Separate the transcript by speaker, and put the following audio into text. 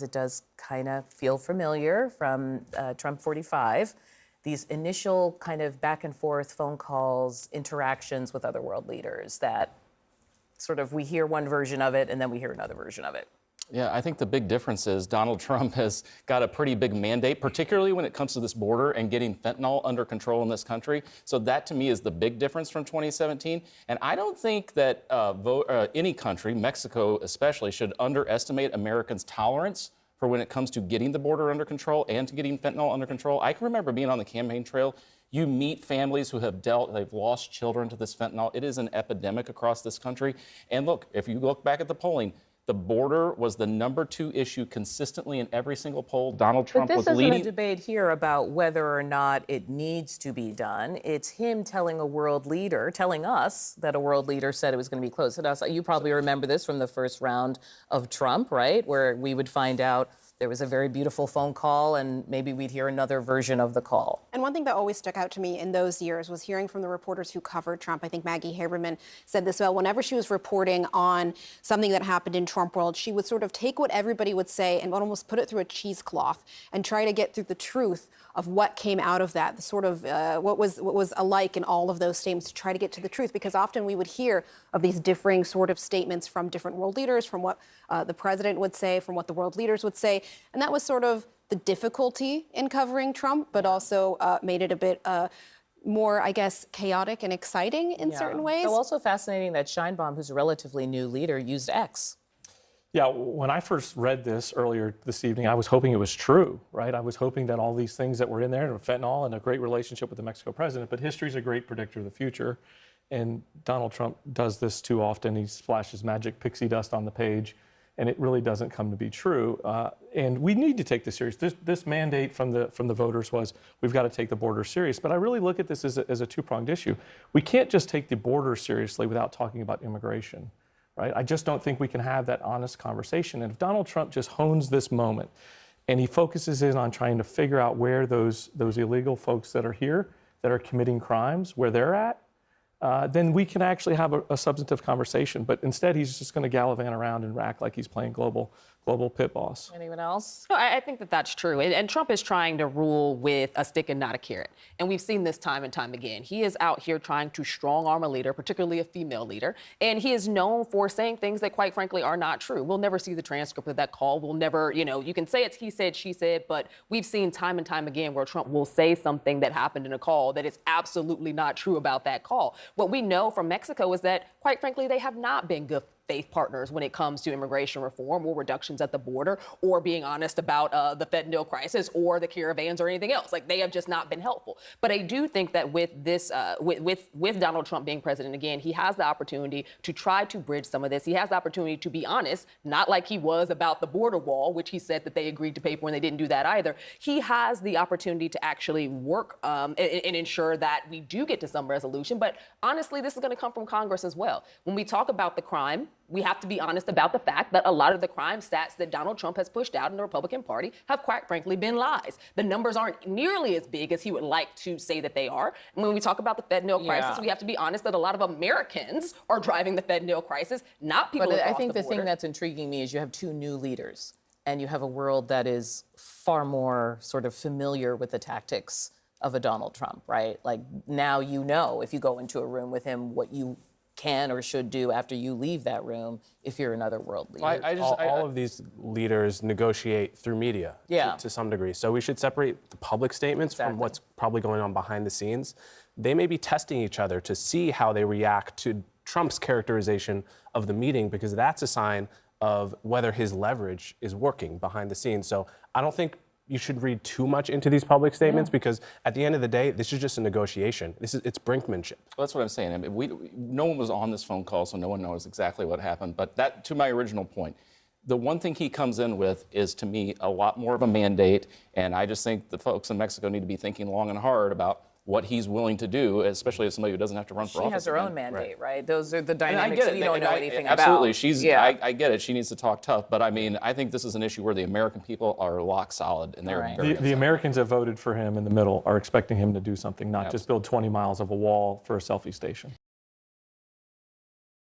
Speaker 1: It does kind of feel familiar from Trump 45. These initial kind of back and forth phone calls, interactions with other world leaders that sort of we hear one version of it and then we hear another version of it.
Speaker 2: Yeah, I think the big difference is Donald Trump has got a pretty big mandate, particularly when it comes to this border and getting fentanyl under control in this country. So that to me is the big difference from 2017. And I don't think that any country, Mexico especially, should underestimate Americans' tolerance for when it comes to getting the border under control and to getting fentanyl under control. I can remember being on the campaign trail. You meet families who have they've lost children to this fentanyl. It is an epidemic across this country. And look, if you look back at the polling, the border was the #2 issue consistently in every single poll. Donald Trump was leading.
Speaker 1: But this isn't a debate here about whether or not it needs to be done. It's him telling a world leader, telling us that a world leader said it was going to be close to us. You probably remember this from the first round of Trump, right? Where we would find out there was a very beautiful phone call and maybe we'd hear another version of the call.
Speaker 3: And one thing that always stuck out to me in those years was hearing from the reporters who covered Trump. I think Maggie Haberman said this well. Whenever she was reporting on something that happened in Trump world, she would sort of take what everybody would say and almost put it through a cheesecloth and try to get through the truth of what came out of that, the sort of what was alike in all of those statements to try to get to the truth. Because often we would hear of these differing sort of statements from different world leaders, from what the president would say, from what the world leaders would say. And that was sort of the difficulty in covering Trump, but also made it a bit more, I guess, chaotic and exciting in certain ways.
Speaker 1: So also fascinating that Sheinbaum, who's a relatively new leader, used X.
Speaker 4: Yeah, when I first read this earlier this evening, I was hoping it was true, right? I was hoping that all these things that were in there, fentanyl and a great relationship with the Mexico president, but history's a great predictor of the future. And Donald Trump does this too often. He splashes magic pixie dust on the page, and it really doesn't come to be true. And we need to take this serious. This mandate from the voters was, we've got to take the border serious. But I really look at this as a two-pronged issue. We can't just take the border seriously without talking about immigration. Right? I just don't think we can have that honest conversation. And if Donald Trump just hones this moment and he focuses in on trying to figure out where those illegal folks that are here, that are committing crimes, where they're at, then we can actually have a substantive conversation. But instead, he's just going to gallivant around and act like he's playing global pit boss.
Speaker 1: Anyone else?
Speaker 5: No, I think that that's true. And Trump is trying to rule with a stick and not a carrot. And we've seen this time and time again. He is out here trying to strong arm a leader, particularly a female leader. And he is known for saying things that, quite frankly, are not true. We'll never see the transcript of that call. We'll never, you can say it's he said, she said, but we've seen time and time again where Trump will say something that happened in a call that is absolutely not true about that call. What we know from Mexico is that, quite frankly, they have not been good faith partners when it comes to immigration reform or reductions at the border or being honest about the fentanyl crisis or the caravans or anything else. Like, they have just not been helpful. But I do think that with this, with Donald Trump being president again, he has the opportunity to try to bridge some of this. He has the opportunity to be honest, not like he was about the border wall, which he said that they agreed to pay for and they didn't do that either. He has the opportunity to actually work and ensure that we do get to some resolution. But honestly, this is going to come from Congress as well. When we talk about the crime, we have to be honest about the fact that a lot of the crime stats that Donald Trump has pushed out in the Republican Party have, quite frankly, been lies. The numbers aren't nearly as big as he would like to say that they are. And when we talk about the fentanyl crisis, we have to be honest that a lot of Americans are driving the fentanyl crisis, not people across the border.
Speaker 1: But I think the thing that's intriguing me is you have two new leaders and you have a world that is far more sort of familiar with the tactics of a Donald Trump, right? Like, now you know if you go into a room with him what you can or should do after you leave that room if you're another world leader.
Speaker 6: All of these leaders negotiate through media to some degree. So we should separate the public statements from what's probably going on behind the scenes. They may be testing each other to see how they react to Trump's characterization of the meeting, because that's a sign of whether his leverage is working behind the scenes. So I don't think you should read too much into these public statements because at the end of the day, this is just a negotiation. It's brinkmanship.
Speaker 2: Well, that's what I'm saying. I mean, no one was on this phone call, so no one knows exactly what happened. But that, to my original point, the one thing he comes in with is, to me, a lot more of a mandate. And I just think the folks in Mexico need to be thinking long and hard about what he's willing to do, especially as somebody who doesn't have to run for office.
Speaker 1: She has her own mandate, right? Those are the dynamics we don't know anything
Speaker 2: absolutely.
Speaker 1: about.
Speaker 2: Absolutely. I get it. She needs to talk tough. But I mean, I think this is an issue where the American people are lock solid. And they're
Speaker 4: the Americans that voted for him in the middle are expecting him to do something, not just build 20 miles of a wall for a selfie station.